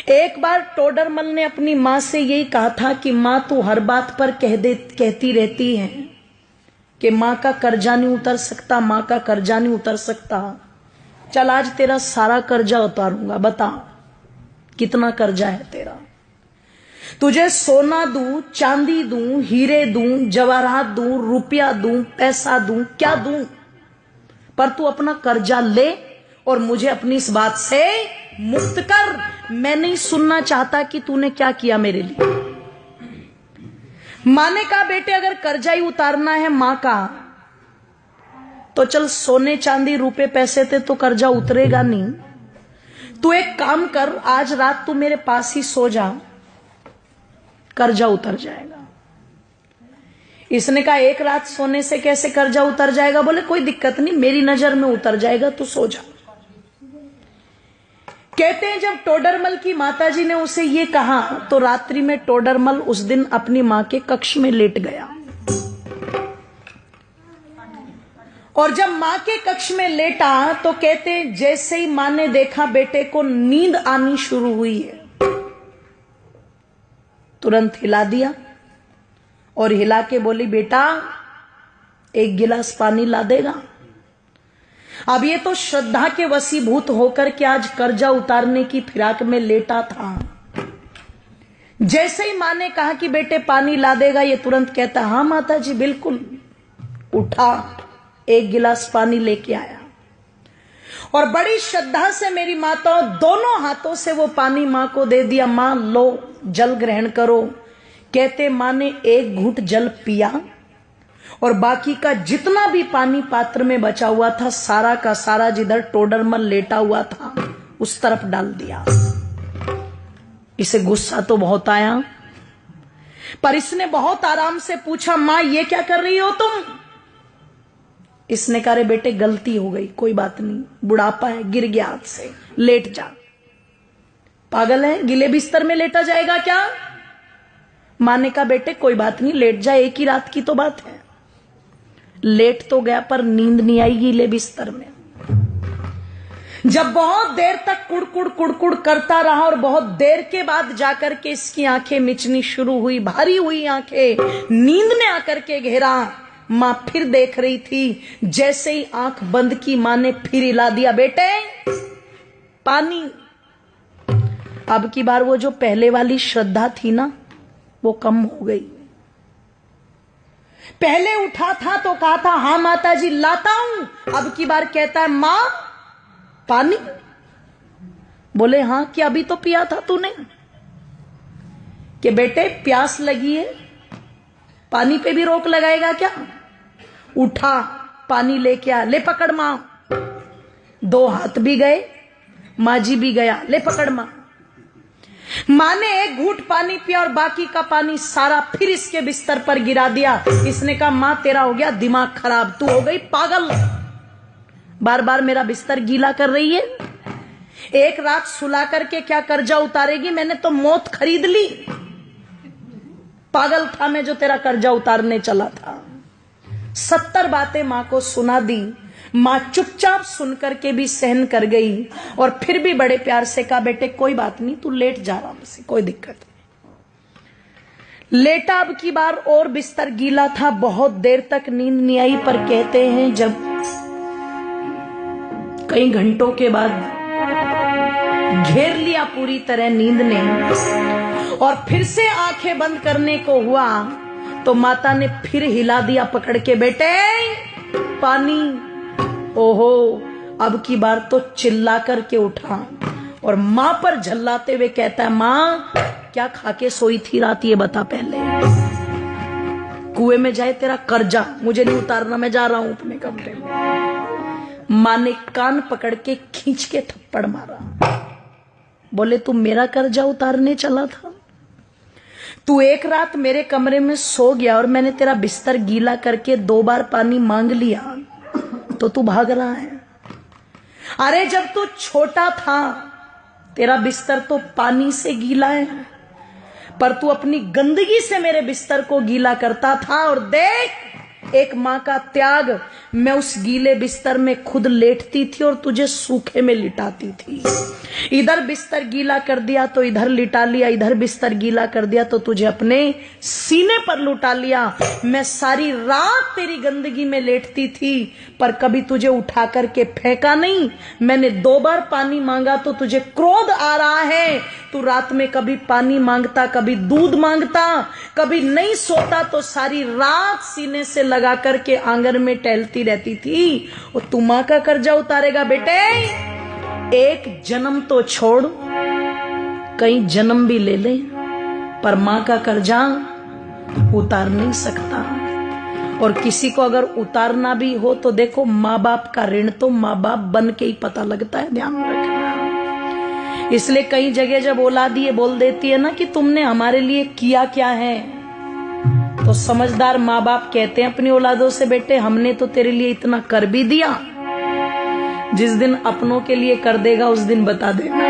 एक बार टोडरमल ने अपनी मां से यही कहा था कि मां तू हर बात पर कहती रहती है कि मां का कर्जा नहीं उतर सकता, मां का कर्जा नहीं उतर सकता। चल आज तेरा सारा कर्जा उतारूंगा, बता कितना कर्जा है तेरा। तुझे सोना दूं, चांदी दूं, हीरे दूं, जवाहरात दूं, रुपया दूं, पैसा दूं, क्या दूं, पर तू अपना कर्जा ले और मुझे अपनी इस बात से मुक्त कर। मैं नहीं सुनना चाहता कि तूने क्या किया मेरे लिए। मां ने कहा बेटे अगर कर्जा ही उतारना है मां का तो चल सोने चांदी रुपए पैसे थे तो कर्जा उतरेगा नहीं। तू एक काम कर, आज रात तू मेरे पास ही सो जा, कर्जा उतर जाएगा। इसने कहा एक रात सोने से कैसे कर्जा उतर जाएगा? बोले कोई दिक्कत नहीं, मेरी नजर में उतर जाएगा, तू सो जा। कहते हैं जब टोडरमल की माताजी ने उसे ये कहा तो रात्रि में टोडरमल उस दिन अपनी मां के कक्ष में लेट गया। और जब मां के कक्ष में लेटा तो कहते हैं जैसे ही मां ने देखा बेटे को नींद आनी शुरू हुई है, तुरंत हिला दिया और हिला के बोली बेटा एक गिलास पानी ला देगा। अब ये तो श्रद्धा के वशीभूत होकर के आज कर्जा उतारने की फिराक में लेटा था। जैसे ही मां ने कहा कि बेटे पानी ला देगा, ये तुरंत कहता हाँ माता जी बिल्कुल। उठा, एक गिलास पानी लेके आया और बड़ी श्रद्धा से मेरी माताओं दोनों हाथों से वो पानी मां को दे दिया। मां लो जल ग्रहण करो। कहते मां ने एक घूंट जल पिया और बाकी का जितना भी पानी पात्र में बचा हुआ था सारा का सारा जिधर टोडरमल लेटा हुआ था उस तरफ डाल दिया। इसे गुस्सा तो बहुत आया, पर इसने बहुत आराम से पूछा मां ये क्या कर रही हो तुम? इसने कहा रे बेटे गलती हो गई, कोई बात नहीं, बुढ़ापा है, गिर गया हाथ से, लेट जा। पागल है, गिले बिस्तर में लेटा जाएगा क्या? मां ने कहा बेटे कोई बात नहीं, लेट जा, एक ही रात की तो बात है। लेट तो गया पर नींद नहीं आई गीले बिस्तर में। जब बहुत देर तक कुड़कुड़ कुड़कुड़ करता रहा और बहुत देर के बाद जाकर के इसकी आंखें मिचनी शुरू हुई, भारी हुई आंखें, नींद ने आकर के घेरा। मां फिर देख रही थी, जैसे ही आंख बंद की मां ने फिर हिला दिया बेटे पानी। अब की बार वो जो पहले वाली श्रद्धा थी ना वो कम हो गई। पहले उठा था तो कहा था हाँ माता जी लाता हूं, अब की बार कहता है मां पानी। बोले हाँ कि अभी तो पिया था तूने? कि बेटे प्यास लगी है, पानी पे भी रोक लगाएगा क्या? उठा, पानी लेके आ, ले पकड़ मां। दो हाथ भी गए, मां जी भी गया, ले पकड़ मां। मां ने एक घूंट पानी पिया और बाकी का पानी सारा फिर इसके बिस्तर पर गिरा दिया। इसने कहा मां तेरा हो गया दिमाग खराब, तू हो गई पागल, बार बार मेरा बिस्तर गीला कर रही है। एक रात सुला करके क्या कर्जा उतारेगी? मैंने तो मौत खरीद ली। पागल था मैं जो तेरा कर्जा उतारने चला था। 70 बातें मां को सुना दी। मां चुपचाप सुनकर के भी सहन कर गई और फिर भी बड़े प्यार से कहा बेटे कोई बात नहीं, तू लेट जा आराम से, कोई दिक्कत नहीं। लेटा, अब की बार और बिस्तर गीला था, बहुत देर तक नींद नहीं आई। पर कहते हैं जब कई घंटों के बाद घेर लिया पूरी तरह नींद ने और फिर से आंखें बंद करने को हुआ तो माता ने फिर हिला दिया पकड़ के बेटे पानी। ओहो, अब की बार तो चिल्ला करके उठा और मां पर झल्लाते हुए कहता है मां क्या खा के सोई थी रात, ये बता पहले। कुएं में जाए तेरा कर्जा, मुझे नहीं उतारना, मैं जा रहा हूं अपने कमरे में। मां ने कान पकड़ के खींच के थप्पड़ मारा। बोले तू मेरा कर्जा उतारने चला था? तू एक रात मेरे कमरे में सो गया और मैंने तेरा बिस्तर गीला करके 2 बार पानी मांग लिया तो तू भाग रहा है। अरे जब तू छोटा था तेरा बिस्तर तो पानी से गीला है, पर तू अपनी गंदगी से मेरे बिस्तर को गीला करता था। और देख एक माँ का त्याग, मैं उस गीले बिस्तर में खुद लेटती थी और तुझे सूखे में लिटाती थी। इधर बिस्तर गीला कर दिया तो इधर लिटा लिया, इधर बिस्तर गीला कर दिया तो तुझे अपने सीने पर लुटा लिया। मैं सारी रात तेरी गंदगी में लेटती थी पर कभी तुझे उठा करके फेंका नहीं। मैंने 2 बार पानी मांगा तो तुझे क्रोध आ रहा है। तू रात में कभी पानी मांगता, कभी दूध मांगता, कभी नहीं सोता तो सारी रात सीने से लगा करके आंगन में टहलती रहती थी। और तू मां का कर्जा उतारेगा बेटे? एक जन्म तो छोड़, कई जन्म भी ले ले, पर मां का कर्जा उतार नहीं सकता। और किसी को अगर उतारना भी हो तो देखो, माँ बाप का ऋण तो माँ बाप बन के ही पता लगता है, ध्यान रखना। इसलिए कई जगह जब औलाद ये बोल देती है ना कि तुमने हमारे लिए किया क्या है, तो समझदार माँ बाप कहते हैं अपनी औलादों से, बेटे हमने तो तेरे लिए इतना कर भी दिया, जिस दिन अपनों के लिए कर देगा उस दिन बता देना।